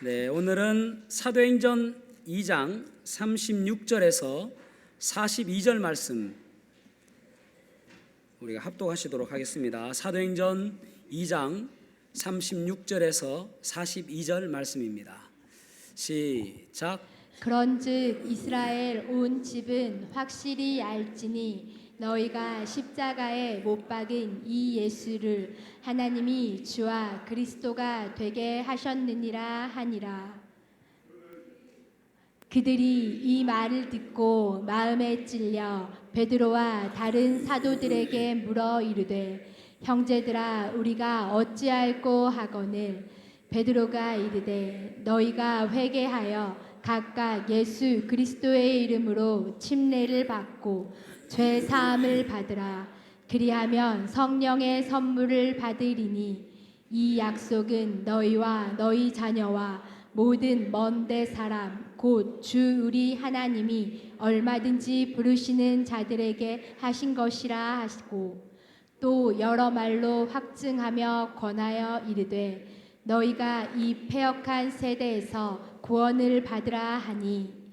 네, 오늘은 사도행전 2장 36절에서 42절 말씀 우리가 합독하시도록 하겠습니다. 사도행전 2장 36절에서 42절 말씀입니다. 시작. 그런즉 이스라엘 온 집은 확실히 알지니 너희가 십자가에 못 박은 이 예수를 하나님이 주와 그리스도가 되게 하셨느니라 하니라. 그들이 이 말을 듣고 마음에 찔려 베드로와 다른 사도들에게 물어 이르되 형제들아 우리가 어찌할꼬 하거늘. 베드로가 이르되 너희가 회개하여 각각 예수 그리스도의 이름으로 침례를 받고 죄 사함을 받으라. 그리하면 성령의 선물을 받으리니 이 약속은 너희와 너희 자녀와 모든 먼데 사람 곧 주 우리 하나님이 얼마든지 부르시는 자들에게 하신 것이라 하시고 또 여러 말로 확증하며 권하여 이르되 너희가 이 패역한 세대에서 구원을 받으라 하니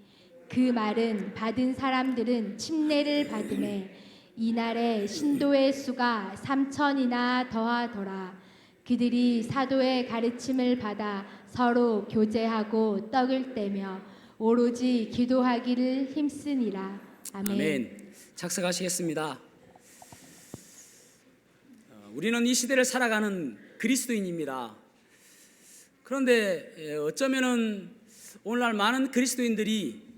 그 말은 받은 사람들은 침례를 받음에 이날에 신도의 수가 3,000이나 더하더라. 그들이 사도의 가르침을 받아 서로 교제하고 떡을 떼며 오로지 기도하기를 힘쓰니라. 아멘. 아멘. 작성하시겠습니다. 우리는 이 시대를 살아가는 그리스도인입니다. 그런데 어쩌면은 오늘날 많은 그리스도인들이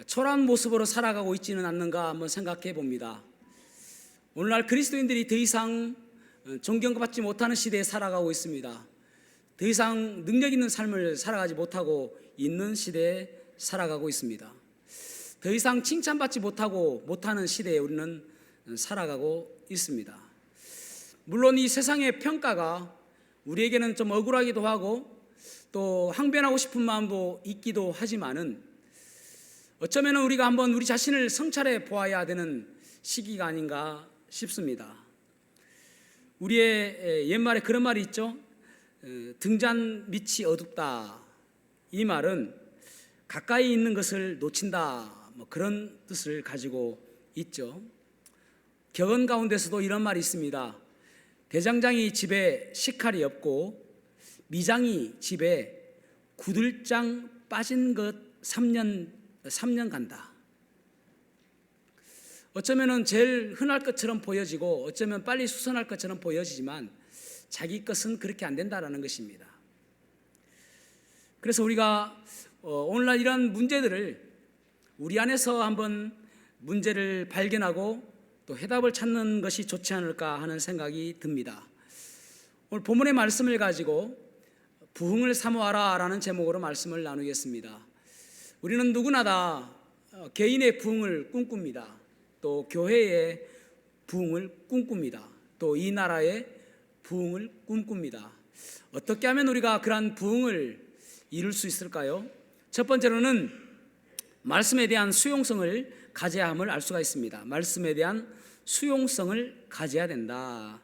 초라한 모습으로 살아가고 있지는 않는가 한번 생각해 봅니다. 오늘날 그리스도인들이 더 이상 존경받지 못하는 시대에 살아가고 있습니다. 더 이상 능력 있는 삶을 살아가지 못하고 있는 시대에 살아가고 있습니다. 더 이상 칭찬받지 못하는 시대에 우리는 살아가고 있습니다. 물론 이 세상의 평가가 우리에게는 좀 억울하기도 하고 또 항변하고 싶은 마음도 있기도 하지만은 어쩌면 우리가 한번 우리 자신을 성찰해 보아야 되는 시기가 아닌가 싶습니다. 우리의 옛말에 그런 말이 있죠. 등잔 밑이 어둡다. 이 말은 가까이 있는 것을 놓친다. 그런 뜻을 가지고 있죠. 격언 가운데서도 이런 말이 있습니다. 대장장이 집에 식칼이 없고 미장이 집에 구들장 빠진 것 3년 간다. 어쩌면 제일 흔할 것처럼 보여지고 어쩌면 빨리 수선할 것처럼 보여지지만 자기 것은 그렇게 안 된다라는 것입니다. 그래서 우리가 오늘날 이런 문제들을 우리 안에서 한번 문제를 발견하고 또 해답을 찾는 것이 좋지 않을까 하는 생각이 듭니다. 오늘 본문의 말씀을 가지고 부흥을 사모하라 라는 제목으로 말씀을 나누겠습니다. 우리는 누구나 다 개인의 부흥을 꿈꿉니다. 또 교회의 부흥을 꿈꿉니다. 또 이 나라의 부흥을 꿈꿉니다. 어떻게 하면 우리가 그러한 부흥을 이룰 수 있을까요? 첫 번째로는 말씀에 대한 수용성을 가져야 함을 알 수가 있습니다. 말씀에 대한 수용성을 가져야 된다.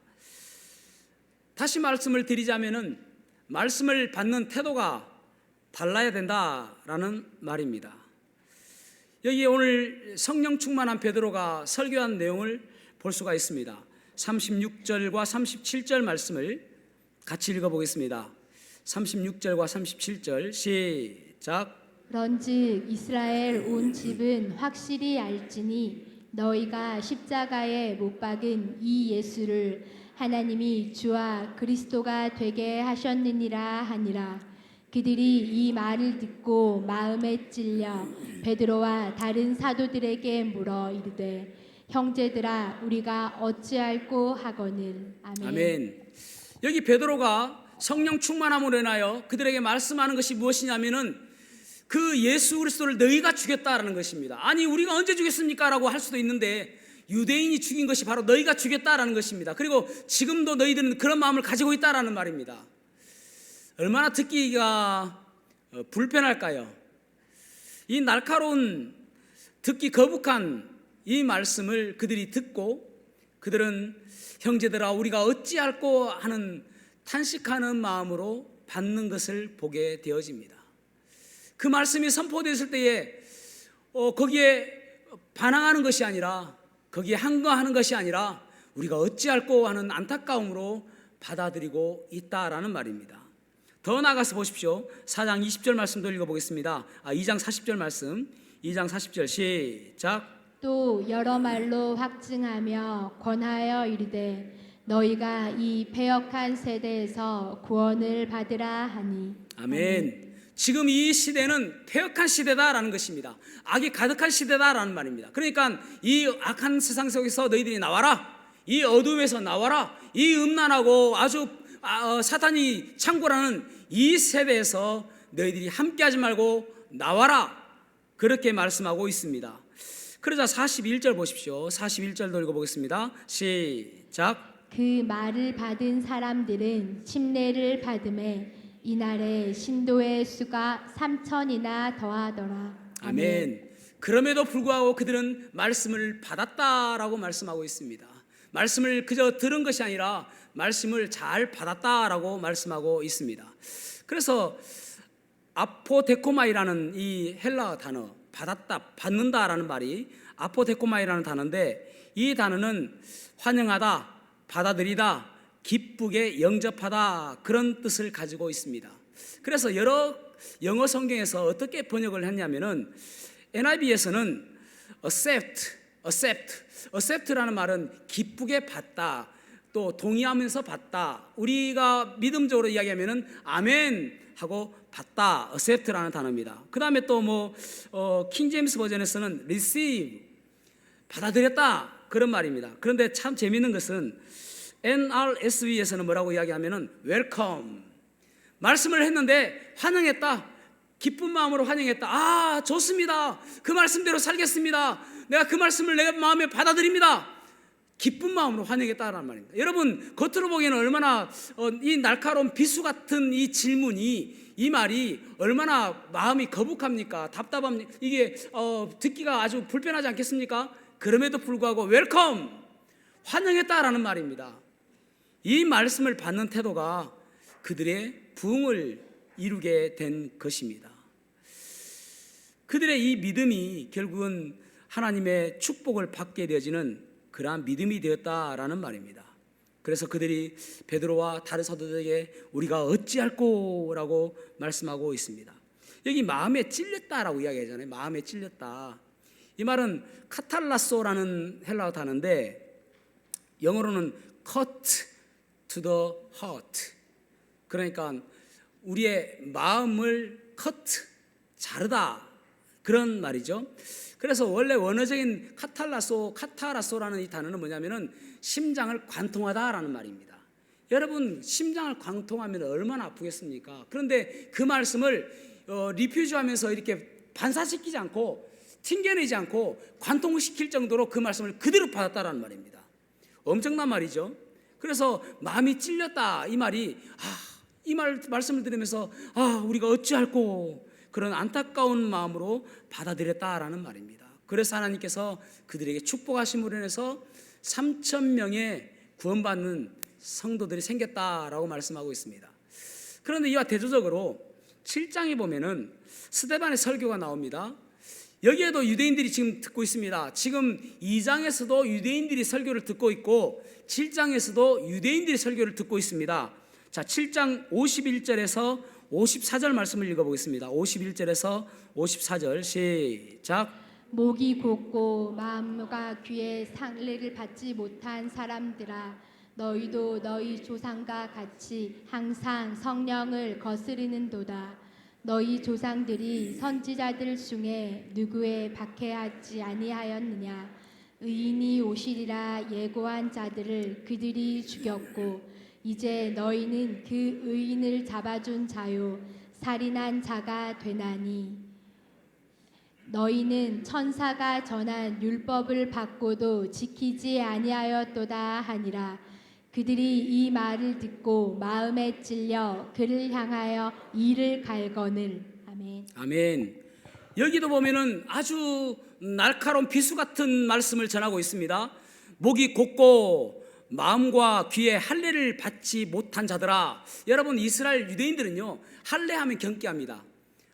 다시 말씀을 드리자면은 말씀을 받는 태도가 달라야 된다라는 말입니다. 여기에 오늘 성령 충만한 베드로가 설교한 내용을 볼 수가 있습니다. 36절과 37절 말씀을 같이 읽어보겠습니다. 36절과 37절 시작. 그런즉 이스라엘 온 집은 확실히 알지니 너희가 십자가에 못 박은 이 예수를 하나님이 주와 그리스도가 되게 하셨느니라 하니라. 그들이 이 말을 듣고 마음에 찔려 베드로와 다른 사도들에게 물어 이르되 형제들아 우리가 어찌할꼬 하거늘. 아멘. 아멘. 여기 베드로가 성령 충만함으로 인하여 그들에게 말씀하는 것이 무엇이냐면은 그 예수 그리스도를 너희가 죽였다라는 것입니다. 아니 우리가 언제 죽였습니까? 라고 할 수도 있는데 유대인이 죽인 것이 바로 너희가 죽였다라는 것입니다. 그리고 지금도 너희들은 그런 마음을 가지고 있다라는 말입니다. 얼마나 듣기가 불편할까요? 이 날카로운 듣기 거북한 이 말씀을 그들이 듣고 그들은 형제들아 우리가 어찌할꼬 하는 탄식하는 마음으로 받는 것을 보게 되어집니다. 그 말씀이 선포됐을 때에 거기에 반항하는 것이 아니라, 거기에 항거하는 것이 아니라 우리가 어찌할꼬 하는 안타까움으로 받아들이고 있다라는 말입니다. 더 나아가서 보십시오. 4장 20절 말씀도 읽어보겠습니다. 2장 40절 말씀, 2장 40절 시작. 또 여러 말로 확증하며 권하여 이르되 너희가 이 패역한 세대에서 구원을 받으라 하니. 아멘. 지금 이 시대는 패역한 시대다라는 것입니다. 악이 가득한 시대다라는 말입니다. 그러니까 이 악한 세상 속에서 너희들이 나와라. 이 어둠에서 나와라. 이 음란하고 아주 사탄이 창궐하는 이 세대에서 너희들이 함께하지 말고 나와라. 그렇게 말씀하고 있습니다. 그러자 41절 보십시오. 41절도 읽어보겠습니다. 시작. 그 말을 받은 사람들은 침례를 받음에 이날에 신도의 수가 3천이나 더하더라. 아멘. 그럼에도 불구하고 그들은 말씀을 받았다라고 말씀하고 있습니다. 말씀을 그저 들은 것이 아니라 말씀을 잘 받았다라고 말씀하고 있습니다. 그래서 아포데코마이라는 이 헬라 단어, 받았다, 받는다라는 말이 아포데코마이라는 단어인데, 이 단어는 환영하다, 받아들이다, 기쁘게 영접하다, 그런 뜻을 가지고 있습니다. 그래서 여러 영어 성경에서 어떻게 번역을 했냐면은 NIV에서는 accept라는 말은 기쁘게 받다, 또 동의하면서 받다, 우리가 믿음적으로 이야기하면은 아멘 하고 받다, accept라는 단어입니다. 그 다음에 또 킹제임스 버전에서는 receive, 받아들였다, 그런 말입니다. 그런데 참 재미있는 것은 NRSV에서는 뭐라고 이야기하면은 welcome, 말씀을 했는데 환영했다, 기쁜 마음으로 환영했다. 좋습니다. 그 말씀대로 살겠습니다. 내가 그 말씀을 내 마음에 받아들입니다. 기쁜 마음으로 환영했다라는 말입니다. 여러분, 겉으로 보기에는 얼마나 이 날카로운 비수 같은 이 질문이, 이 말이 얼마나 마음이 거북합니까? 답답합니까? 이게 듣기가 아주 불편하지 않겠습니까? 그럼에도 불구하고 웰컴, 환영했다라는 말입니다. 이 말씀을 받는 태도가 그들의 부흥을 이루게 된 것입니다. 그들의 이 믿음이 결국은 하나님의 축복을 받게 되어지는 그러한 믿음이 되었다라는 말입니다. 그래서 그들이 베드로와 다른 사도들에게 우리가 어찌할꼬라고 말씀하고 있습니다. 여기 마음에 찔렸다라고 이야기하잖아요. 마음에 찔렸다. 이 말은 카탈라소라는 헬라어 단어인데 영어로는 cut to the heart, 그러니까 우리의 마음을 cut, 자르다, 그런 말이죠. 그래서 원래 원어적인 카타라소라는 이 단어는 뭐냐면은 심장을 관통하다라는 말입니다. 여러분, 심장을 관통하면 얼마나 아프겠습니까? 그런데 그 말씀을 리퓨즈하면서 이렇게 반사시키지 않고 튕겨내지 않고 관통시킬 정도로 그 말씀을 그대로 받았다라는 말입니다. 엄청난 말이죠. 그래서 마음이 찔렸다, 이 말이 이 말씀을 들으면서 우리가 어찌할꼬, 그런 안타까운 마음으로 받아들였다라는 말입니다. 그래서 하나님께서 그들에게 축복하심으로 인해서 3,000명의 구원받는 성도들이 생겼다라고 말씀하고 있습니다. 그런데 이와 대조적으로 7장에 보면은 스데반의 설교가 나옵니다. 여기에도 유대인들이 지금 듣고 있습니다. 지금 2장에서도 유대인들이 설교를 듣고 있고 7장에서도 유대인들이 설교를 듣고 있습니다. 자, 7장 51절에서 54절 말씀을 읽어보겠습니다. 51절에서 54절 시작. 목이 곧고 마음과 귀에 상례를 받지 못한 사람들아, 너희도 너희 조상과 같이 항상 성령을 거스르는도다. 너희 조상들이 선지자들 중에 누구에 박해하지 아니하였느냐? 의인이 오시리라 예고한 자들을 그들이 죽였고 이제 너희는 그 의인을 잡아준 자요 살인한 자가 되나니, 너희는 천사가 전한 율법을 받고도 지키지 아니하였도다 하니라. 그들이 이 말을 듣고 마음에 찔려 그를 향하여 이를 갈거늘. 아멘. 아멘. 여기도 보면은 아주 날카로운 비수 같은 말씀을 전하고 있습니다. 목이 곧고 마음과 귀에 할례를 받지 못한 자들아. 여러분, 이스라엘 유대인들은요 할례하면 경계합니다.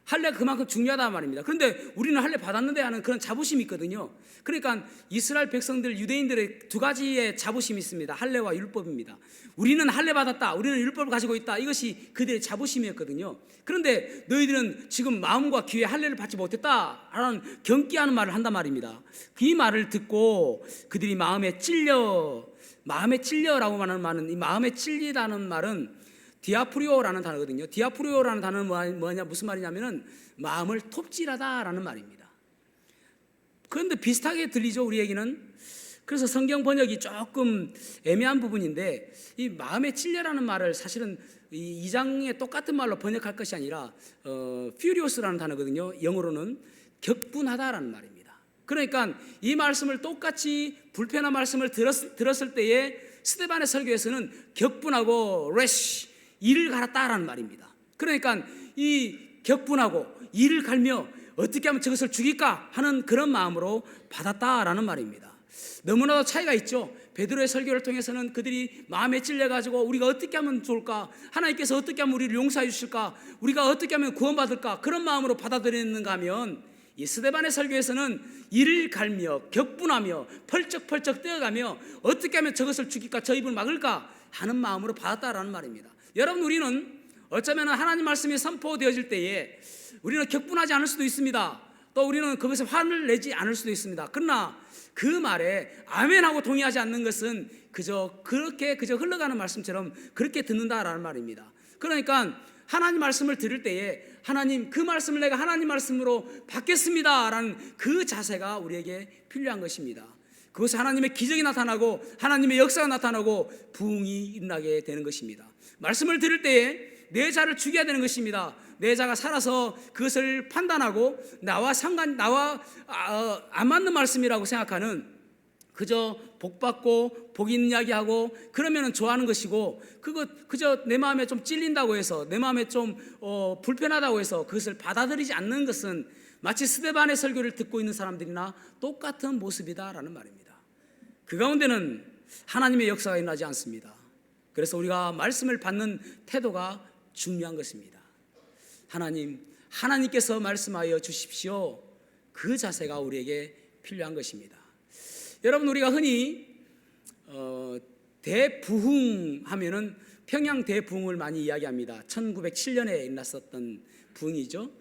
할례가 그만큼 중요하단 말입니다. 그런데 우리는 할례 받았는데 하는 그런 자부심이 있거든요. 그러니까 이스라엘 백성들, 유대인들의 두 가지의 자부심이 있습니다. 할례와 율법입니다. 우리는 할례 받았다, 우리는 율법을 가지고 있다, 이것이 그들의 자부심이었거든요. 그런데 너희들은 지금 마음과 귀에 할례를 받지 못했다라는 경기하는 말을 한단 말입니다. 이 말을 듣고 그들이 마음에 찔려라고 말하는 말은, 이 마음에 찔리다는 말은 디아프리오라는 단어거든요. 디아프리오라는 단어는 무슨 말이냐면은 마음을 톱질하다라는 말입니다. 그런데 비슷하게 들리죠, 우리에게는. 그래서 성경 번역이 조금 애매한 부분인데, 이 마음에 찔려라는 말을 사실은 이 2장에 똑같은 말로 번역할 것이 아니라 furious라는 단어거든요. 영어로는 격분하다라는 말입니다. 그러니까 이 말씀을 똑같이 불편한 말씀을 들었을 때에 스데반의 설교에서는 격분하고 rash, 이를 갈았다라는 말입니다. 그러니까 이 격분하고 이를 갈며 어떻게 하면 저것을 죽일까 하는 그런 마음으로 받았다라는 말입니다. 너무나도 차이가 있죠. 베드로의 설교를 통해서는 그들이 마음에 찔려가지고 우리가 어떻게 하면 좋을까, 하나님께서 어떻게 하면 우리를 용서해 주실까, 우리가 어떻게 하면 구원받을까, 그런 마음으로 받아들였는가 하면, 이 스데반의 설교에서는 이를 갈며 격분하며 펄쩍펄쩍 뛰어가며 어떻게 하면 저것을 죽일까, 저 입을 막을까 하는 마음으로 받았다라는 말입니다. 여러분, 우리는 어쩌면 하나님 말씀이 선포되어질 때에 우리는 격분하지 않을 수도 있습니다. 또 우리는 그것에 화를 내지 않을 수도 있습니다. 그러나 그 말에 아멘하고 동의하지 않는 것은 그저 흘러가는 말씀처럼 그렇게 듣는다라는 말입니다. 그러니까 하나님 말씀을 들을 때에 하나님, 그 말씀을 내가 하나님 말씀으로 받겠습니다라는 그 자세가 우리에게 필요한 것입니다. 그것이 하나님의 기적이 나타나고 하나님의 역사가 나타나고 부흥이 일어나게 되는 것입니다. 말씀을 들을 때에 내 자를 죽여야 되는 것입니다. 내 자가 살아서 그것을 판단하고 나와 안 맞는 말씀이라고 생각하는, 그저 복받고 복 있는 이야기하고 그러면 좋아하는 것이고, 그저 내 마음에 좀 찔린다고 해서, 내 마음에 좀 불편하다고 해서 그것을 받아들이지 않는 것은 마치 스데반의 설교를 듣고 있는 사람들이나 똑같은 모습이다라는 말입니다. 그 가운데는 하나님의 역사가 일어나지 않습니다. 그래서 우리가 말씀을 받는 태도가 중요한 것입니다. 하나님께서 말씀하여 주십시오, 그 자세가 우리에게 필요한 것입니다. 여러분, 우리가 흔히 대부흥 하면은 평양 대부흥을 많이 이야기합니다. 1907년에 일어났었던 부흥이죠.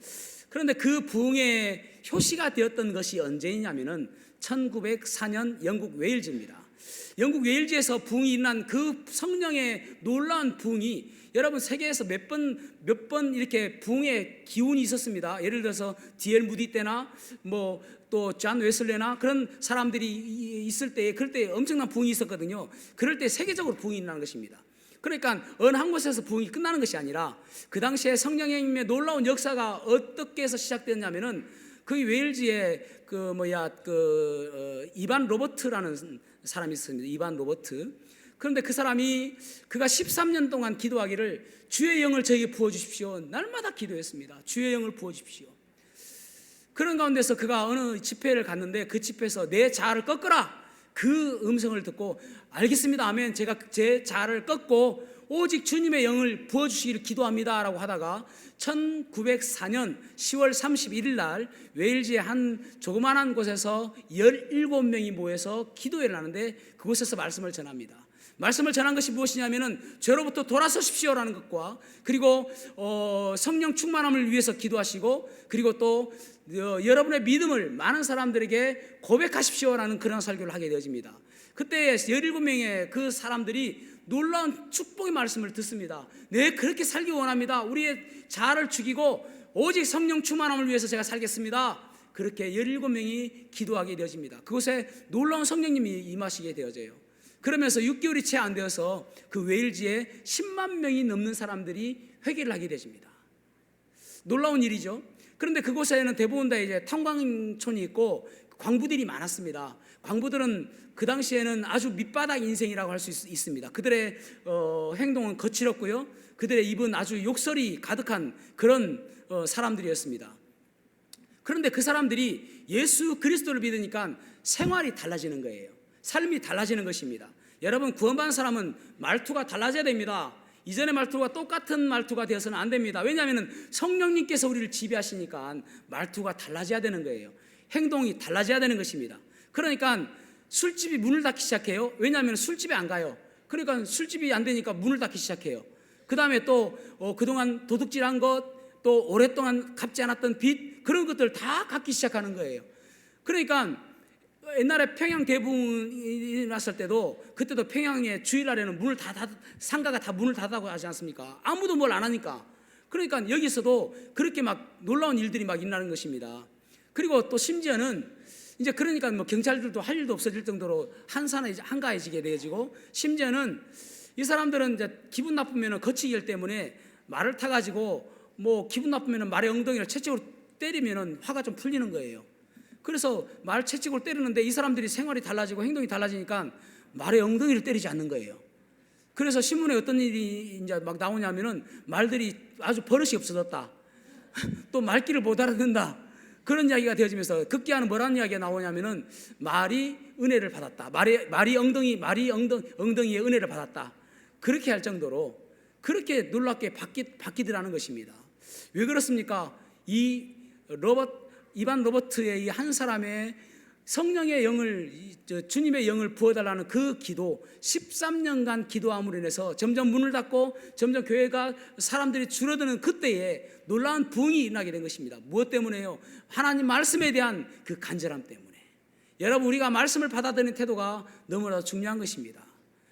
그런데 그 부흥의 효시가 되었던 것이 언제냐면은 1904년 영국 웨일즈입니다. 영국 웨일즈에서 부흥이 일어난 그 성령의 놀라운 부흥이, 여러분, 세계에서 몇 번 이렇게 부흥의 기운이 있었습니다. 예를 들어서 D.L. 무디 때나 또 존 웨슬레나 그런 사람들이 있을 때에, 그럴 때 엄청난 부흥이 있었거든요. 그럴 때 세계적으로 부흥이 일어나는 것입니다. 그러니까 어느 한 곳에서 부흥이 끝나는 것이 아니라 그 당시에 성령의 힘의 놀라운 역사가 어떻게 해서 시작되었냐면은 그 웨일즈에 이반 로버트라는 사람이 있었습니다. 이반 로버트. 그런데 그 사람이 그가 13년 동안 기도하기를, 주의 영을 저에게 부어주십시오, 날마다 기도했습니다. 주의 영을 부어주십시오. 그런 가운데서 그가 어느 집회를 갔는데 그 집회에서 내 자아를 꺾으라, 그 음성을 듣고 알겠습니다, 아멘, 제가 제 자아를 꺾고 오직 주님의 영을 부어주시기를 기도합니다 라고 하다가 1904년 10월 31일 날 웨일즈의 한 조그만한 곳에서 17명이 모여서 기도회를 하는데 그곳에서 말씀을 전합니다. 말씀을 전한 것이 무엇이냐면은 죄로부터 돌아서십시오라는 것과, 그리고 성령 충만함을 위해서 기도하시고, 그리고 또 여러분의 믿음을 많은 사람들에게 고백하십시오라는 그런 설교를 하게 되어집니다. 그때 17명의 그 사람들이 놀라운 축복의 말씀을 듣습니다. 네, 그렇게 살기 원합니다. 우리의 자아를 죽이고 오직 성령 충만함을 위해서 제가 살겠습니다. 그렇게 17명이 기도하게 되어집니다. 그곳에 놀라운 성령님이 임하시게 되어져요. 그러면서 6개월이 채 안 되어서 그 웨일즈에 10만 명이 넘는 사람들이 회개를 하게 되십니다. 놀라운 일이죠. 그런데 그곳에는 대부분 다 이제 탄광촌이 있고 광부들이 많았습니다. 광부들은 그 당시에는 아주 밑바닥 인생이라고 할 수 있습니다. 그들의 행동은 거칠었고요, 그들의 입은 아주 욕설이 가득한 그런 사람들이었습니다. 그런데 그 사람들이 예수 그리스도를 믿으니까 생활이 달라지는 거예요. 삶이 달라지는 것입니다. 여러분, 구원받은 사람은 말투가 달라져야 됩니다. 이전의 말투가 똑같은 말투가 되어서는 안 됩니다. 왜냐하면 성령님께서 우리를 지배하시니까 말투가 달라져야 되는 거예요. 행동이 달라져야 되는 것입니다. 그러니까 술집이 문을 닫기 시작해요. 왜냐하면 술집에 안 가요. 그러니까 술집이 안 되니까 문을 닫기 시작해요. 그 다음에 또 그동안 도둑질한 것, 또 오랫동안 갚지 않았던 빚, 그런 것들 다 갚기 시작하는 거예요. 그러니까 옛날에 평양 대붕이 났을 때도, 그때도 평양의 주일날에는 문을 상가가 다 문을 닫아고 하지 않습니까? 아무도 뭘 안 하니까. 그러니까 여기서도 그렇게 막 놀라운 일들이 막 일어나는 것입니다. 그리고 또 심지어는 이제 그러니까 뭐 경찰들도 할 일도 없어질 정도로 한가해지게 되어지고, 심지어는 이 사람들은 이제 기분 나쁘면 거치기 때문에 말을 타가지고 뭐 기분 나쁘면 말의 엉덩이를 채찍으로 때리면 화가 좀 풀리는 거예요. 그래서 말 채찍으로 때리는데 이 사람들이 생활이 달라지고 행동이 달라지니까 말의 엉덩이를 때리지 않는 거예요. 그래서 신문에 어떤 일이 이제 막 나오냐면은 말들이 아주 버릇이 없어졌다. 또 말귀를 못 알아듣는다. 그런 이야기가 되어지면서 급기야는 뭐라는 이야기가 나오냐면은 말이 은혜를 받았다. 말이 엉덩이에 은혜를 받았다. 그렇게 할 정도로 그렇게 놀랍게 바뀌더라는 것입니다. 왜 그렇습니까? 이반 로버트의 이 한 사람의 성령의 영을, 주님의 영을 부어달라는 그 기도, 13년간 기도함으로 인해서 점점 문을 닫고 점점 교회가 사람들이 줄어드는 그때에 놀라운 부흥이 일어나게 된 것입니다. 무엇 때문에요? 하나님 말씀에 대한 그 간절함 때문에. 여러분, 우리가 말씀을 받아들이는 태도가 너무나 중요한 것입니다.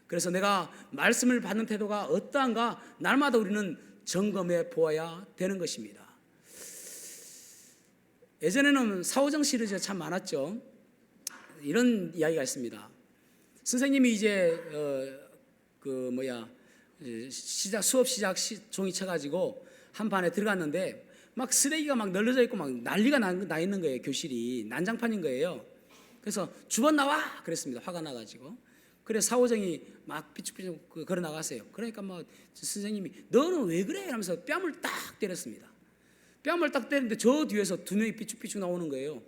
그래서 내가 말씀을 받는 태도가 어떠한가 날마다 우리는 점검해 보아야 되는 것입니다. 예전에는 사오정 시리즈가 참 많았죠. 이런 이야기가 있습니다. 선생님이 이제 수업 시작 종이 쳐가지고 한 반에 들어갔는데 막 쓰레기가 막 널려져 있고 막 난리가 나 있는 거예요. 교실이 난장판인 거예요. 그래서 주번 나와 그랬습니다. 화가 나가지고. 그래 사오정이 막 삐죽삐죽 걸어 나갔어요. 그러니까 뭐 선생님이 너는 왜 그래? 하면서 뺨을 딱 때렸습니다. 뺨을 딱 때리는데 저 뒤에서 두 명이 삐죽삐죽 나오는 거예요.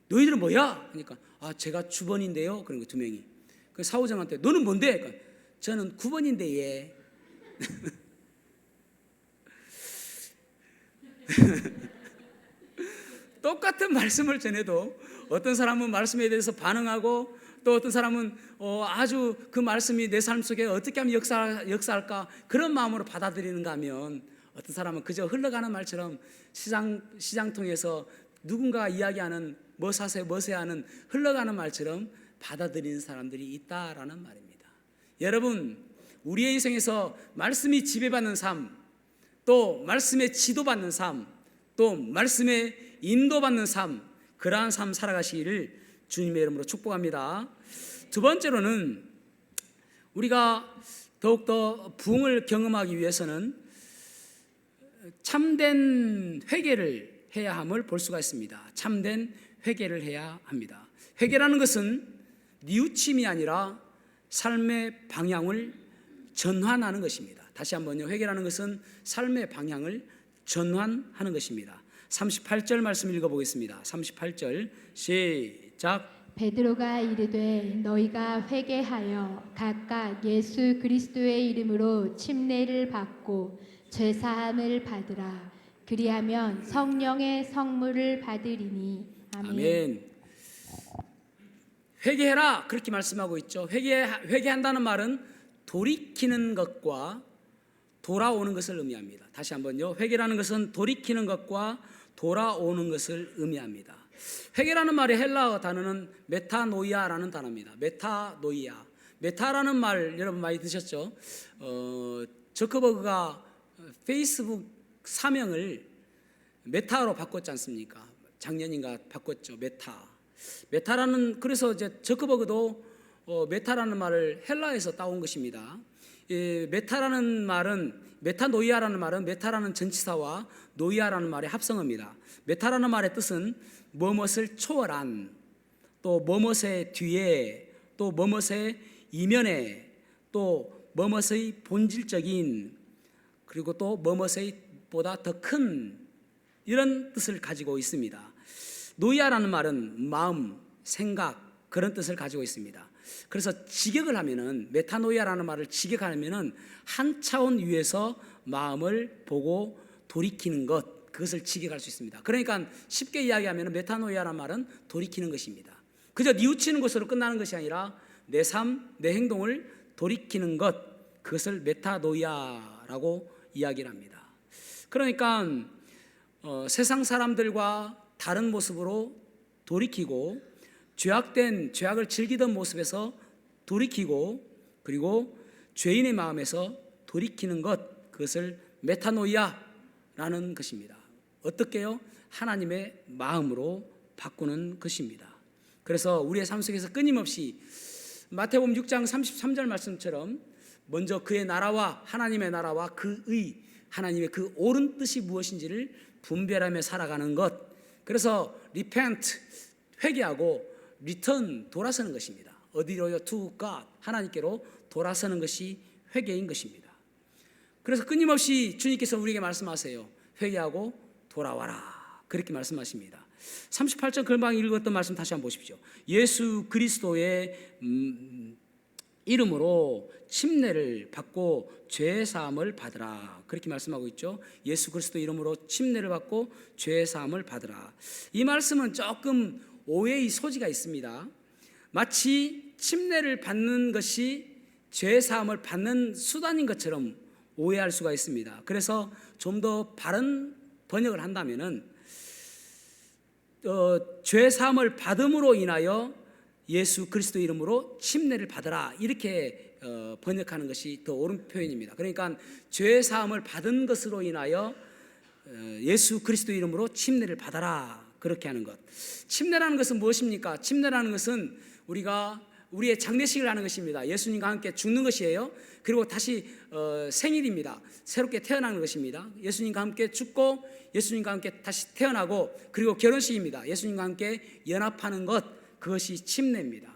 너희들은 뭐야? 그러니까 제가 주번인데요. 그런 거 두 명이. 그 사오정한테 너는 뭔데? 그러니까 저는 9번인데 예. 똑같은 말씀을 전해도 어떤 사람은 말씀에 대해서 반응하고 또 어떤 사람은 아주 그 말씀이 내 삶 속에 어떻게 하면 역사할까 그런 마음으로 받아들이는가 하면, 어떤 사람은 그저 흘러가는 말처럼 시장통에서 누군가 이야기하는 뭐 사세요 하는 흘러가는 말처럼 받아들이는 사람들이 있다라는 말입니다. 여러분, 우리의 인생에서 말씀이 지배받는 삶, 또 말씀에 지도받는 삶, 또 말씀에 인도받는 삶, 그러한 삶 살아가시기를 주님의 이름으로 축복합니다. 두 번째로는 우리가 더욱더 부흥을 경험하기 위해서는 참된 회개를 해야 함을 볼 수가 있습니다. 참된 회개를 해야 합니다. 회개라는 것은 뉘우침이 아니라 삶의 방향을 전환하는 것입니다. 다시 한번요. 회개라는 것은 삶의 방향을 전환하는 것입니다. 38절 말씀 읽어보겠습니다. 38절 시작. 베드로가 이르되 너희가 회개하여 각각 예수 그리스도의 이름으로 침례를 받고 죄 사함을 받으라. 그리하면 성령의 성물을 받으리니. 아멘. 아멘. 회개해라 그렇게 말씀하고 있죠. 회개한다는 말은 돌이키는 것과 돌아오는 것을 의미합니다. 다시 한번요. 회개라는 것은 돌이키는 것과 돌아오는 것을 의미합니다. 회개라는 말의 헬라어 단어는 메타노이아라는 단어입니다. 메타노이아. 메타라는 말 여러분 많이 드셨죠? 저커버그가 페이스북 사명을 메타로 바꿨지 않습니까? 작년인가 바꿨죠. 메타라는, 그래서 이제 저커버그도 메타라는 말을 헬라에서 따온 것입니다. 메타라는 말은, 메타노이아라는 말은 메타라는 전치사와 노이아라는 말의 합성어입니다. 메타라는 말의 뜻은 무엇을 초월한, 또 무엇의 뒤에, 또 무엇의 이면에, 또 무엇의 본질적인, 그리고 또 무엇의 보다 더 큰, 이런 뜻을 가지고 있습니다. 노이아라는 말은 마음, 생각, 그런 뜻을 가지고 있습니다. 그래서 직역을 하면은, 메타노이아라는 말을 직역하면은 한 차원 위에서 마음을 보고 돌이키는 것, 그것을 직역할 수 있습니다. 그러니까 쉽게 이야기하면 메타노이아라는 말은 돌이키는 것입니다. 그저 뉘우치는 것으로 끝나는 것이 아니라 내 삶, 내 행동을 돌이키는 것, 그것을 메타노이아라고 이야기를 합니다. 그러니까 세상 사람들과 다른 모습으로 돌이키고, 죄악을 즐기던 모습에서 돌이키고, 그리고 죄인의 마음에서 돌이키는 것, 그것을 메타노이아라는 것입니다. 어떻게요? 하나님의 마음으로 바꾸는 것입니다. 그래서 우리의 삶 속에서 끊임없이 마태복음 6장 33절 말씀처럼 먼저 그의 나라와 하나님의 나라와 그의 하나님의 그 옳은 뜻이 무엇인지를 분별하며 살아가는 것, 그래서 repent, 회개하고 return, 돌아서는 것입니다. 어디로요? to God, 하나님께로 돌아서는 것이 회개인 것입니다. 그래서 끊임없이 주님께서 우리에게 말씀하세요. 회개하고 돌아와라, 그렇게 말씀하십니다. 38절 금방 읽었던 말씀 다시 한번 보십시오. 예수 그리스도의 이름으로 침례를 받고 죄 사함을 받으라, 그렇게 말씀하고 있죠. 예수 그리스도 이름으로 침례를 받고 죄 사함을 받으라. 이 말씀은 조금 오해의 소지가 있습니다. 마치 침례를 받는 것이 죄 사함을 받는 수단인 것처럼 오해할 수가 있습니다. 그래서 좀 더 바른 번역을 한다면은 죄 사함을 받음으로 인하여 예수 그리스도 이름으로 침례를 받으라, 이렇게 번역하는 것이 더 옳은 표현입니다. 그러니까 죄 사함을 받은 것으로 인하여 예수 그리스도 이름으로 침례를 받아라, 그렇게 하는 것. 침례라는 것은 무엇입니까? 침례라는 것은 우리의 장례식을 하는 것입니다. 예수님과 함께 죽는 것이에요. 그리고 다시 생일입니다. 새롭게 태어나는 것입니다. 예수님과 함께 죽고 예수님과 함께 다시 태어나고, 그리고 결혼식입니다. 예수님과 함께 연합하는 것, 그것이 침례입니다.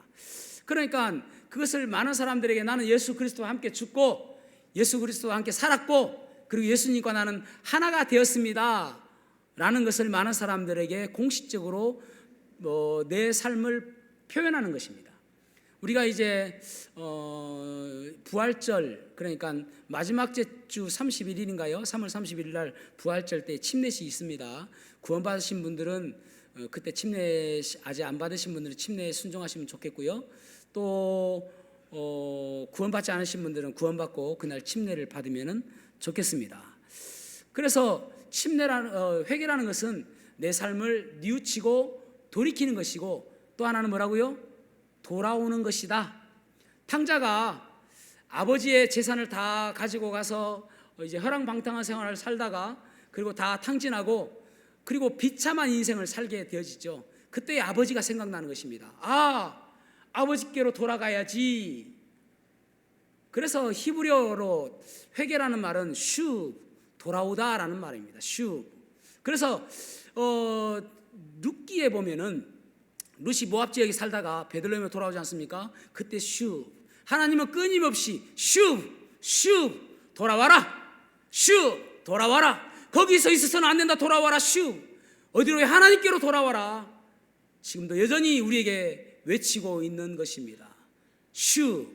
그러니까 그것을 많은 사람들에게 나는 예수 그리스도와 함께 죽고 예수 그리스도와 함께 살았고, 그리고 예수님과 나는 하나가 되었습니다 라는 것을 많은 사람들에게 공식적으로 내 삶을 표현하는 것입니다. 우리가 이제 부활절, 그러니까 마지막 주 31일인가요? 3월 31일 날 부활절 때 침례식이 있습니다. 구원받으신 분들은 그때 침례, 아직 안 받으신 분들은 침례에 순종하시면 좋겠고요. 또 구원받지 않으신 분들은 구원받고 그날 침례를 받으면 좋겠습니다. 그래서 회개라는 것은 내 삶을 뉘우치고 돌이키는 것이고, 또 하나는 뭐라고요? 돌아오는 것이다. 탕자가 아버지의 재산을 다 가지고 가서 이제 허랑방탕한 생활을 살다가, 그리고 다 탕진하고, 그리고 비참한 인생을 살게 되어지죠. 그때 아버지가 생각나는 것입니다. 아버지께로 돌아가야지. 그래서 히브리어로 회개라는 말은 슈, 돌아오다라는 말입니다. 슈. 그래서 룻기에 보면은 룻이 모압 지역에 살다가 베들레헴에 돌아오지 않습니까? 그때 슈, 하나님은 끊임없이 슈 돌아와라, 슈 돌아와라, 거기서 있어서는 안 된다, 돌아와라, 슈 어디로? 하나님께로 돌아와라. 지금도 여전히 우리에게 외치고 있는 것입니다. 슈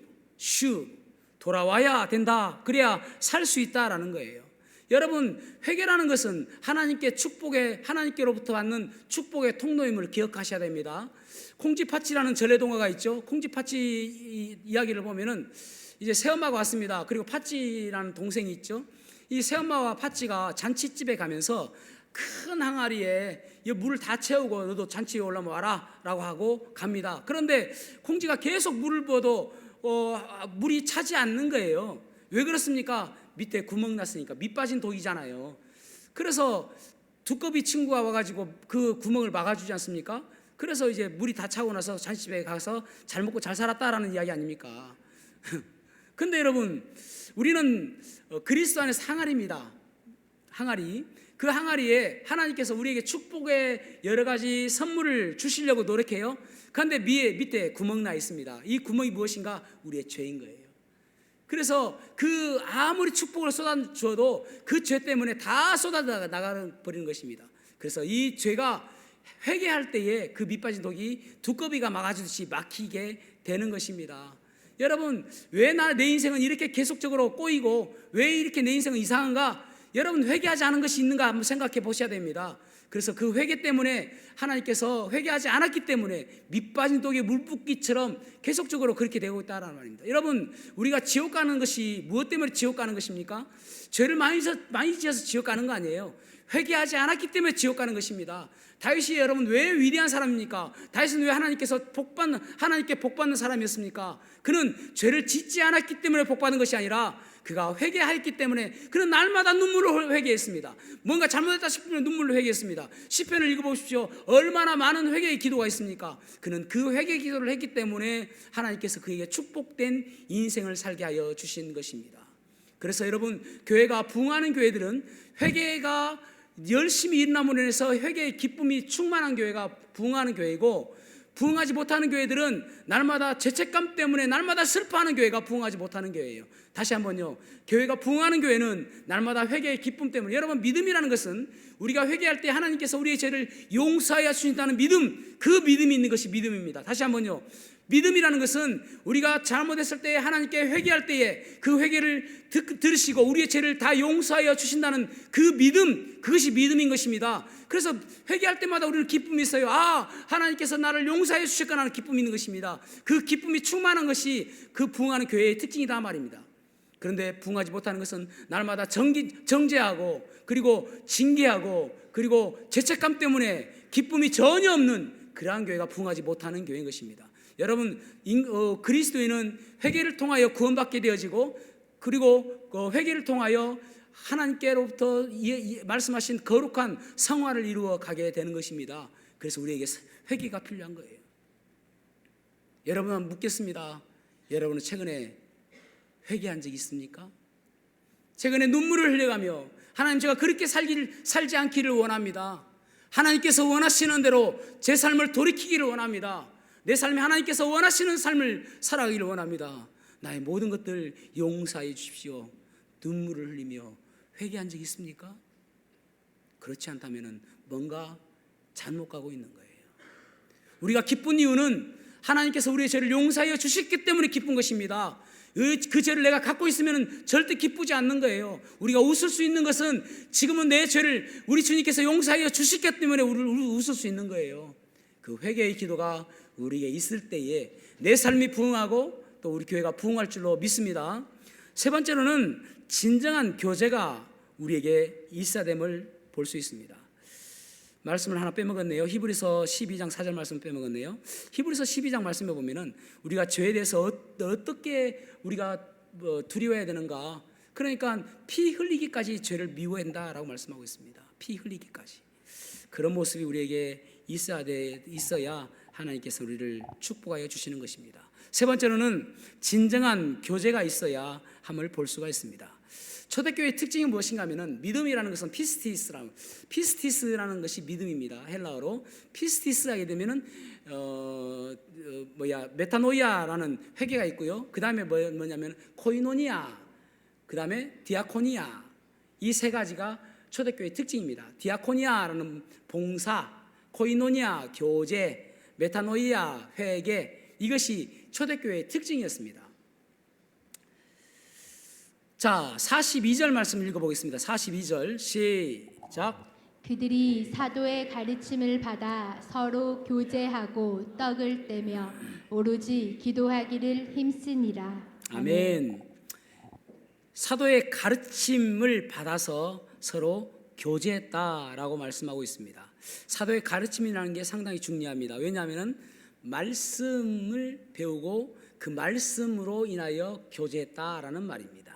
돌아와야 된다, 그래야 살 수 있다라는 거예요. 여러분, 회개라는 것은 하나님께로부터 받는 축복의 통로임을 기억하셔야 됩니다. 콩쥐팥쥐라는 전래동화가 있죠. 콩쥐팥쥐 이야기를 보면은 이제 새엄마가 왔습니다. 그리고 팥쥐라는 동생이 있죠. 이 새엄마와 팥쥐가 잔치집에 가면서 큰 항아리에 물을 다 채우고 너도 잔치에 올라면 와라 라고 하고 갑니다. 그런데 콩쥐가 계속 물을 부어도 물이 차지 않는 거예요. 왜 그렇습니까? 밑에 구멍 났으니까. 밑 빠진 독이잖아요. 그래서 두꺼비 친구가 와가지고 그 구멍을 막아주지 않습니까? 그래서 이제 물이 다 차고 나서 잔치집에 가서 잘 먹고 잘 살았다라는 이야기 아닙니까? 근데 여러분, 우리는 그리스도 안에서 항아리입니다. 항아리. 그 항아리에 하나님께서 우리에게 축복의 여러 가지 선물을 주시려고 노력해요. 그런데 밑에 구멍 나 있습니다. 이 구멍이 무엇인가? 우리의 죄인 거예요. 그래서 그 아무리 축복을 쏟아주어도 그 죄 때문에 다 쏟아져 나가버리는 것입니다. 그래서 이 죄가 회개할 때에 그 밑빠진 독이 두꺼비가 막아주듯이 막히게 되는 것입니다. 여러분, 왜 내 인생은 이렇게 계속적으로 꼬이고 왜 이렇게 내 인생은 이상한가? 여러분, 회개하지 않은 것이 있는가 한번 생각해 보셔야 됩니다. 그래서 그 회개 때문에 하나님께서 회개하지 않았기 때문에 밑빠진 독에 물 붓기처럼 계속적으로 그렇게 되고 있다는 말입니다. 여러분, 우리가 지옥 가는 것이 무엇 때문에 지옥 가는 것입니까? 죄를 많이 지어서 지옥 가는 거 아니에요. 회개하지 않았기 때문에 지옥 가는 것입니다. 다윗이 여러분 왜 위대한 사람입니까? 다윗은 왜 하나님께 복받는 사람이었습니까? 그는 죄를 짓지 않았기 때문에 복받는 것이 아니라 그가 회개하였기 때문에 그는 날마다 눈물로 회개했습니다. 뭔가 잘못했다 싶으면 눈물로 회개했습니다. 시편을 읽어보십시오. 얼마나 많은 회개의 기도가 있습니까? 그는 그 회개의 기도를 했기 때문에 하나님께서 그에게 축복된 인생을 살게 하여 주신 것입니다. 그래서 여러분, 교회가 부흥하는 교회들은 회개가 열심히 일어남으로 인해서 회개의 기쁨이 충만한 교회가 부흥하는 교회이고, 부흥하지 못하는 교회들은 날마다 죄책감 때문에 날마다 슬퍼하는 교회가 부흥하지 못하는 교회예요. 다시 한번요, 교회가 부흥하는 교회는 날마다 회개의 기쁨 때문에. 여러분, 믿음이라는 것은 우리가 회개할 때 하나님께서 우리의 죄를 용서하여 주신다는 믿음, 그 믿음이 있는 것이 믿음입니다. 다시 한번요, 믿음이라는 것은 우리가 잘못했을 때 하나님께 회개할 때에 그 회개를 들으시고 우리의 죄를 다 용서하여 주신다는 그 믿음, 그것이 믿음인 것입니다. 그래서 회개할 때마다 우리는 기쁨이 있어요. 하나님께서 나를 용서해 주셨구나 하는 기쁨이 있는 것입니다. 그 기쁨이 충만한 것이 그 부흥하는 교회의 특징이다 말입니다. 그런데 부흥하지 못하는 것은 날마다 정죄하고 그리고 징계하고 그리고 죄책감 때문에 기쁨이 전혀 없는 그러한 교회가 부흥하지 못하는 교회인 것입니다. 여러분, 그리스도인은 회개를 통하여 구원받게 되어지고 그리고 그 회개를 통하여 하나님께로부터 말씀하신 거룩한 성화를 이루어 가게 되는 것입니다. 그래서 우리에게 회개가 필요한 거예요. 여러분, 묻겠습니다. 여러분은 최근에 회개한 적이 있습니까? 최근에 눈물을 흘려가며 하나님, 제가 그렇게 살지 않기를 원합니다. 하나님께서 원하시는 대로 제 삶을 돌이키기를 원합니다. 내 삶에 하나님께서 원하시는 삶을 살아가기를 원합니다. 나의 모든 것들 용서해 주십시오. 눈물을 흘리며 회개한 적이 있습니까? 그렇지 않다면 뭔가 잘못 가고 있는 거예요. 우리가 기쁜 이유는 하나님께서 우리의 죄를 용서하여 주셨기 때문에 기쁜 것입니다. 그 죄를 내가 갖고 있으면 절대 기쁘지 않는 거예요. 우리가 웃을 수 있는 것은 지금은 내 죄를 우리 주님께서 용서하여 주셨기 때문에 웃을 수 있는 거예요. 그 회개의 기도가 우리에게 있을 때에 내 삶이 부흥하고 또 우리 교회가 부흥할 줄로 믿습니다. 세 번째로는 진정한 교제가 우리에게 있어야 됨을 볼 수 있습니다. 말씀을 하나 빼먹었네요. 히브리서 12장 4절 말씀 빼먹었네요. 히브리서 12장 말씀에 보면은 우리가 죄에 대해서 어떻게 우리가 두려워해야 되는가, 그러니까 피 흘리기까지 죄를 미워한다라고 말씀하고 있습니다. 피 흘리기까지. 그런 모습이 우리에게 있어야 하나님께서 우리를 축복하여 주시는 것입니다. 세 번째로는 진정한 교제가 있어야 함을 볼 수가 있습니다. 초대교회의 특징이 무엇인가 하면은, 믿음이라는 것은 피스티스라는 것이 믿음입니다. 헬라어로 피스티스 하게 되면은 메타노이아라는 회개가 있고요. 그 다음에 뭐냐면 코이노니아, 그 다음에 디아코니아, 이 세 가지가 초대교회의 특징입니다. 디아코니아라는 봉사, 코이노니아 교제, 메타노이아 회개, 이것이 초대교회의 특징이었습니다. 자, 42절 말씀 읽어보겠습니다. 42절 시작. 그들이 사도의 가르침을 받아 서로 교제하고 떡을 떼며 오로지 기도하기를 힘쓰니라. 아멘. 사도의 가르침을 받아서 서로 교제했다라고 말씀하고 있습니다. 사도의 가르침이라는 게 상당히 중요합니다. 왜냐하면 말씀을 배우고 그 말씀으로 인하여 교제했다라는 말입니다.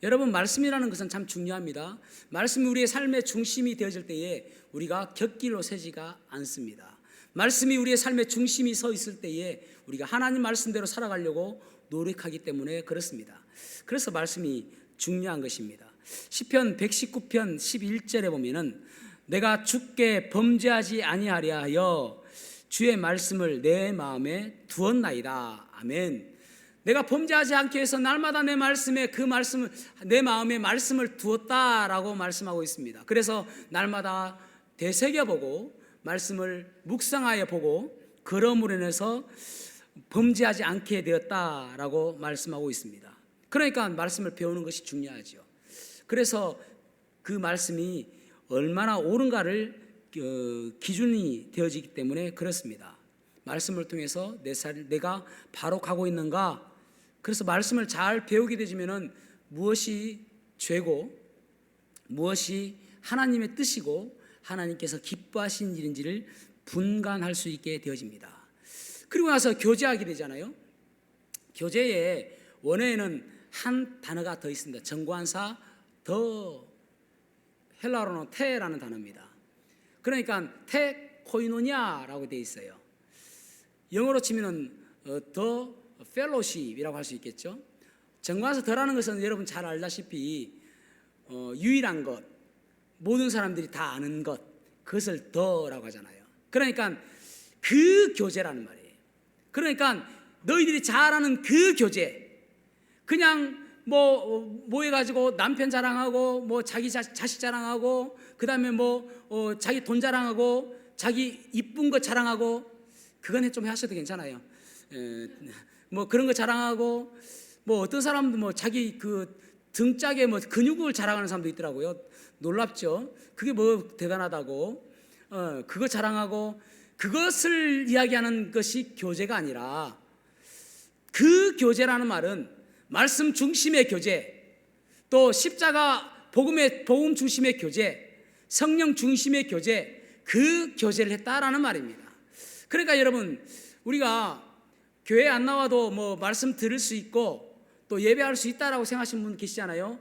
여러분, 말씀이라는 것은 참 중요합니다. 말씀이 우리의 삶의 중심이 되어질 때에 우리가 곁길로 서지가 않습니다. 말씀이 우리의 삶의 중심이 서 있을 때에 우리가 하나님 말씀대로 살아가려고 노력하기 때문에 그렇습니다. 그래서 말씀이 중요한 것입니다. 시편 119편 11절에 보면은, 내가 주께 범죄하지 아니하려 하여 주의 말씀을 내 마음에 두었나이다. 아멘. 내가 범죄하지 않기 위해서 날마다 내 마음에 말씀을 두었다라고 말씀하고 있습니다. 그래서 날마다 되새겨보고 말씀을 묵상하여 보고, 그러므로 인해서 범죄하지 않게 되었다라고 말씀하고 있습니다. 그러니까 말씀을 배우는 것이 중요하죠. 그래서 그 말씀이 얼마나 옳은가를 기준이 되어지기 때문에 그렇습니다. 말씀을 통해서 내가 바로 가고 있는가. 그래서 말씀을 잘 배우게 되지면은 무엇이 죄고 무엇이 하나님의 뜻이고 하나님께서 기뻐하신 일인지를 분간할 수 있게 되어집니다. 그리고 나서 교제하게 되잖아요. 교제에 원어에는 한 단어가 더 있습니다. 정관사 더, 헬라어로는 테라는 단어입니다. 그러니까 테 코이노니아라고 되어 있어요. 영어로 치면은 더 펠로십이라고 할 수 있겠죠. 정관사 더라는 것은 여러분 잘 알다시피 유일한 것, 모든 사람들이 다 아는 것, 그것을 더라고 하잖아요. 그러니까 그 교제라는 말이에요. 그러니까 너희들이 잘 아는 그 교제, 그냥 모여가지고 남편 자랑하고 자기 자식 자랑하고 그다음에 자기 돈 자랑하고 자기 이쁜 거 자랑하고, 그건 좀 하셔도 괜찮아요. 그런 거 자랑하고 어떤 사람도 자기 그 등짝에 근육을 자랑하는 사람도 있더라고요. 놀랍죠. 그게 대단하다고. 그거 자랑하고, 그것을 이야기하는 것이 교제가 아니라, 그 교제라는 말은 말씀 중심의 교제, 또 십자가 복음 중심의 교제, 성령 중심의 교제, 그 교제를 했다라는 말입니다. 그러니까 여러분, 우리가 교회 안 나와도 말씀 들을 수 있고 또 예배할 수 있다라고 생각하시는 분 계시잖아요.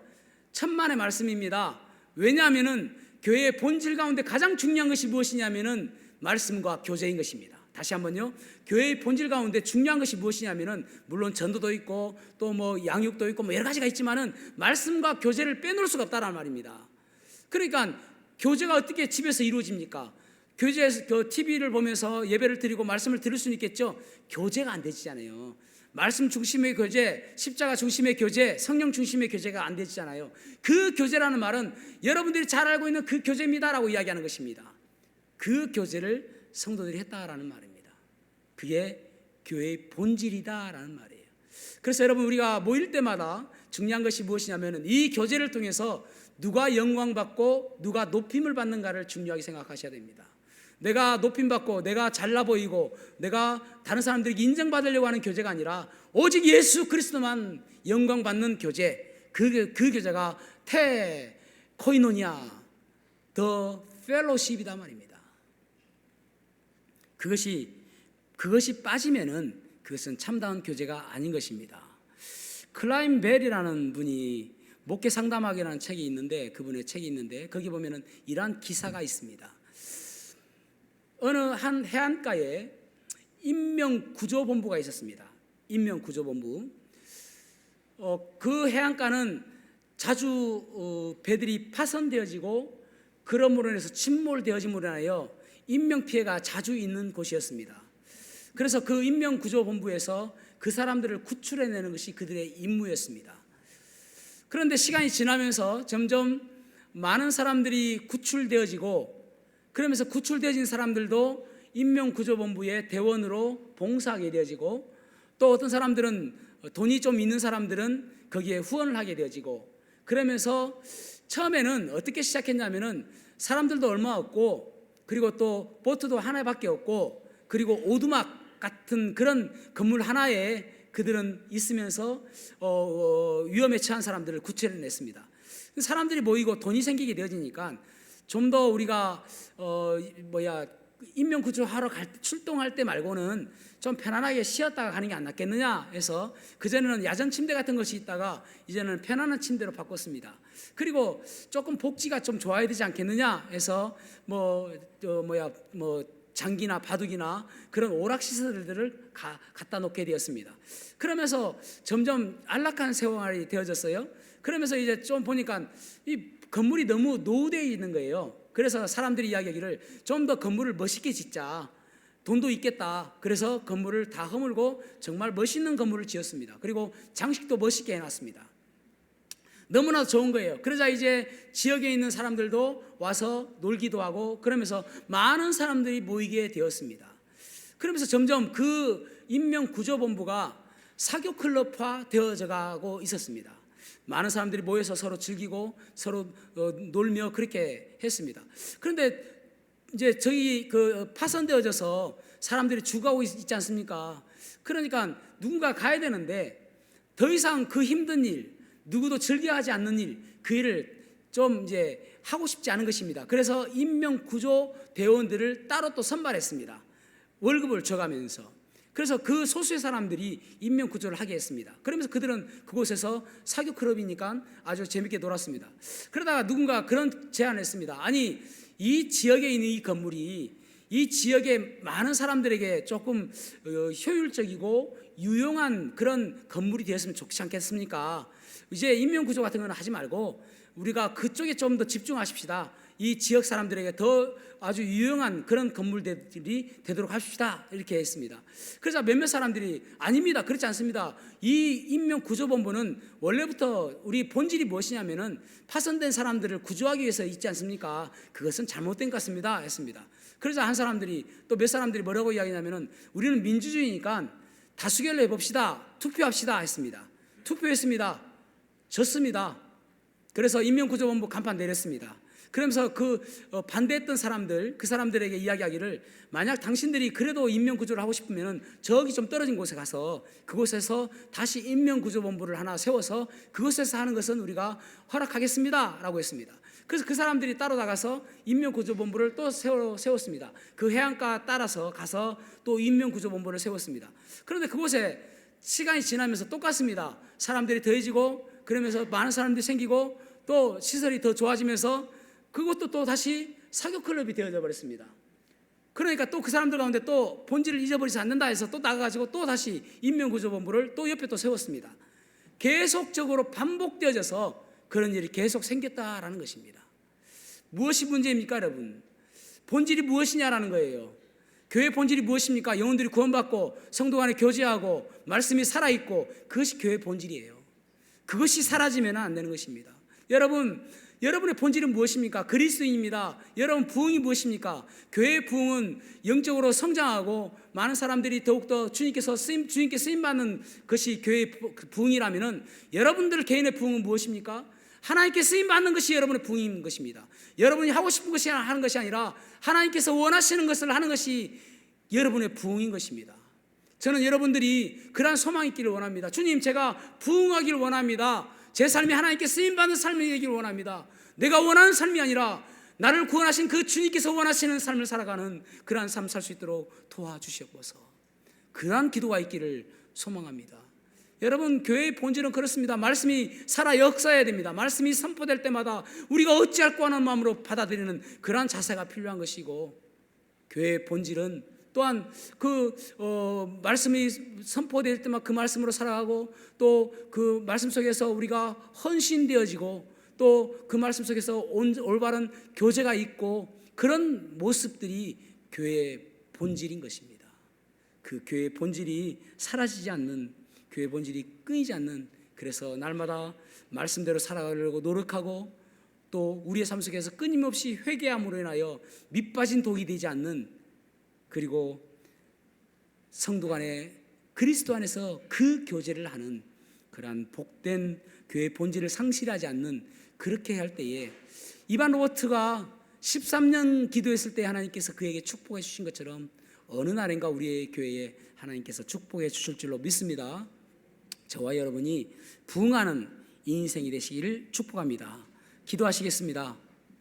천만의 말씀입니다. 왜냐하면은 교회의 본질 가운데 가장 중요한 것이 무엇이냐면은 말씀과 교제인 것입니다. 다시 한번요. 교회의 본질 가운데 중요한 것이 무엇이냐면은, 물론 전도도 있고 또 양육도 있고 여러 가지가 있지만은 말씀과 교제를 빼놓을 수가 없다라는 말입니다. 그러니까 교제가 어떻게 집에서 이루어집니까? 교제에서 TV를 보면서 예배를 드리고 말씀을 들을 수는 있겠죠. 교제가 안 되지잖아요. 말씀 중심의 교제, 십자가 중심의 교제, 성령 중심의 교제가 안 되지잖아요. 그 교제라는 말은 여러분들이 잘 알고 있는 그 교제입니다라고 이야기하는 것입니다. 그 교제를 성도들이 했다라는 말입니다. 그게 교회의 본질이다라는 말이에요. 그래서 여러분, 우리가 모일 때마다 중요한 것이 무엇이냐면, 이 교제를 통해서 누가 영광받고 누가 높임을 받는가를 중요하게 생각하셔야 됩니다. 내가 높임받고 내가 잘나 보이고 내가 다른 사람들에게 인정받으려고 하는 교제가 아니라 오직 예수 그리스도만 영광받는 교제, 그 교제가 테 코이노니아, 더 펠로십이다 말입니다. 그것이 빠지면은 그것은 참다운 교제가 아닌 것입니다. 클라임 벨이라는 분이 목회 상담학이라는 책이 있는데, 그분의 책이 있는데 거기 보면은 이러한 기사가 있습니다. 어느 한 해안가에 인명구조본부가 있었습니다. 인명구조본부. 그 해안가는 자주 배들이 파손되어지고 그러므로 인해서 침몰되어짐으로 인하여 인명피해가 자주 있는 곳이었습니다. 그래서 그 인명구조본부에서 그 사람들을 구출해내는 것이 그들의 임무였습니다. 그런데 시간이 지나면서 점점 많은 사람들이 구출되어지고, 그러면서 구출되어진 사람들도 인명구조본부의 대원으로 봉사하게 되어지고, 또 어떤 사람들은 돈이 좀 있는 사람들은 거기에 후원을 하게 되어지고, 그러면서 처음에는 어떻게 시작했냐면은 사람들도 얼마 없고, 그리고 또 보트도 하나밖에 없고, 그리고 오두막 같은 그런 건물 하나에 그들은 있으면서 위험에 처한 사람들을 구출해냈습니다. 사람들이 모이고 돈이 생기게 되어지니까 좀 더 우리가 인명구조하러 출동할 때 말고는 좀 편안하게 쉬었다가 가는 게 안 낫겠느냐 해서, 그전에는 야전 침대 같은 것이 있다가 이제는 편안한 침대로 바꿨습니다. 그리고 조금 복지가 좀 좋아야 되지 않겠느냐 해서 장기나 바둑이나 그런 오락시설들을 갖다 놓게 되었습니다. 그러면서 점점 안락한 생활이 되어졌어요. 그러면서 이제 좀 보니까 이 건물이 너무 노후되어 있는 거예요. 그래서 사람들이 이야기하기를 좀 더 건물을 멋있게 짓자, 돈도 있겠다. 그래서 건물을 다 허물고 정말 멋있는 건물을 지었습니다. 그리고 장식도 멋있게 해놨습니다. 너무나 좋은 거예요. 그러자 이제 지역에 있는 사람들도 와서 놀기도 하고, 그러면서 많은 사람들이 모이게 되었습니다. 그러면서 점점 그 인명구조본부가 사교클럽화 되어져 가고 있었습니다. 많은 사람들이 모여서 서로 즐기고 서로 놀며 그렇게 했습니다. 그런데 이제 저희 그 파손되어져서 사람들이 죽어가고 있지 않습니까? 그러니까 누군가 가야 되는데 더 이상 그 힘든 일, 누구도 즐겨하지 않는 일, 그 일을 좀 이제 하고 싶지 않은 것입니다. 그래서 인명구조 대원들을 따로 또 선발했습니다. 월급을 줘가면서. 그래서 그 소수의 사람들이 인명구조를 하게 했습니다. 그러면서 그들은 그곳에서 사교 클럽이니까 아주 재밌게 놀았습니다. 그러다가 누군가 그런 제안을 했습니다. 아니, 이 지역에 있는 이 건물이 이 지역의 많은 사람들에게 조금 효율적이고 유용한 그런 건물이 되었으면 좋지 않겠습니까? 이제 인명구조 같은 건 하지 말고 우리가 그쪽에 좀 더 집중하십시다. 이 지역 사람들에게 더 아주 유용한 그런 건물들이 되도록 합시다. 이렇게 했습니다. 그래서 몇몇 사람들이 아닙니다. 그렇지 않습니다. 이 인명구조본부는 원래부터 우리 본질이 무엇이냐면은 파손된 사람들을 구조하기 위해서 있지 않습니까? 그것은 잘못된 것 같습니다. 했습니다. 그래서 한 사람들이 또 몇 사람들이 뭐라고 이야기하냐면은 우리는 민주주의니까 다수결로 해봅시다. 투표합시다. 했습니다. 투표했습니다. 졌습니다. 그래서 인명구조본부 간판 내렸습니다. 그러면서 그 반대했던 사람들, 그 사람들에게 이야기하기를 만약 당신들이 그래도 인명구조를 하고 싶으면 저기 좀 떨어진 곳에 가서 그곳에서 다시 인명구조본부를 하나 세워서 그곳에서 하는 것은 우리가 허락하겠습니다 라고 했습니다. 그래서 그 사람들이 따로 나가서 인명구조본부를 또 세웠습니다. 그 해안가 따라서 가서 또 인명구조본부를 세웠습니다. 그런데 그곳에 시간이 지나면서 똑같습니다. 사람들이 더해지고 그러면서 많은 사람들이 생기고 또 시설이 더 좋아지면서 그것도 또 다시 사교클럽이 되어져 버렸습니다. 그러니까 또 그 사람들 가운데 또 본질을 잊어버리지 않는다 해서 또 나가가지고 또 다시 인명구조본부를 또 옆에 또 세웠습니다. 계속적으로 반복되어져서 그런 일이 계속 생겼다라는 것입니다. 무엇이 문제입니까, 여러분? 본질이 무엇이냐라는 거예요. 교회 본질이 무엇입니까? 영혼들이 구원받고 성도 간에 교제하고 말씀이 살아있고 그것이 교회 본질이에요. 그것이 사라지면 안 되는 것입니다. 여러분의 본질은 무엇입니까? 그리스도인입니다. 여러분 부흥이 무엇입니까? 교회의 부흥은 영적으로 성장하고 많은 사람들이 더욱더 주님께 쓰임받는 것이 교회의 부흥이라면 여러분들 개인의 부흥은 무엇입니까? 하나님께 쓰임받는 것이 여러분의 부흥인 것입니다. 여러분이 하고 싶은 것이 하는 것이 아니라 하나님께서 원하시는 것을 하는 것이 여러분의 부흥인 것입니다. 저는 여러분들이 그러한 소망이 있기를 원합니다. 주님, 제가 부흥하기를 원합니다. 제 삶이 하나님께 쓰임받는 삶이 되기를 원합니다. 내가 원하는 삶이 아니라 나를 구원하신 그 주님께서 원하시는 삶을 살아가는 그러한 삶 살 수 있도록 도와주시옵소서. 그러한 기도가 있기를 소망합니다. 여러분, 교회의 본질은 그렇습니다. 말씀이 살아 역사해야 됩니다. 말씀이 선포될 때마다 우리가 어찌할꼬 하는 마음으로 받아들이는 그러한 자세가 필요한 것이고, 교회의 본질은 또한 말씀이 선포될 때마다 그 말씀으로 살아가고 또 그 말씀 속에서 우리가 헌신되어지고 또 그 말씀 속에서 올바른 교제가 있고 그런 모습들이 교회의 본질인 것입니다. 그 교회의 본질이 사라지지 않는, 교회의 본질이 끊이지 않는, 그래서 날마다 말씀대로 살아가려고 노력하고 또 우리의 삶 속에서 끊임없이 회개함으로 인하여 밑빠진 독이 되지 않는, 그리고 성도 간에 그리스도 안에서 그 교제를 하는 그러한 복된 교회의 본질을 상실하지 않는, 그렇게 할 때에 이반 로버트가 13년 기도했을 때 하나님께서 그에게 축복해 주신 것처럼 어느 날인가 우리의 교회에 하나님께서 축복해 주실 줄로 믿습니다. 저와 여러분이 부흥하는 인생이 되시기를 축복합니다. 기도하시겠습니다.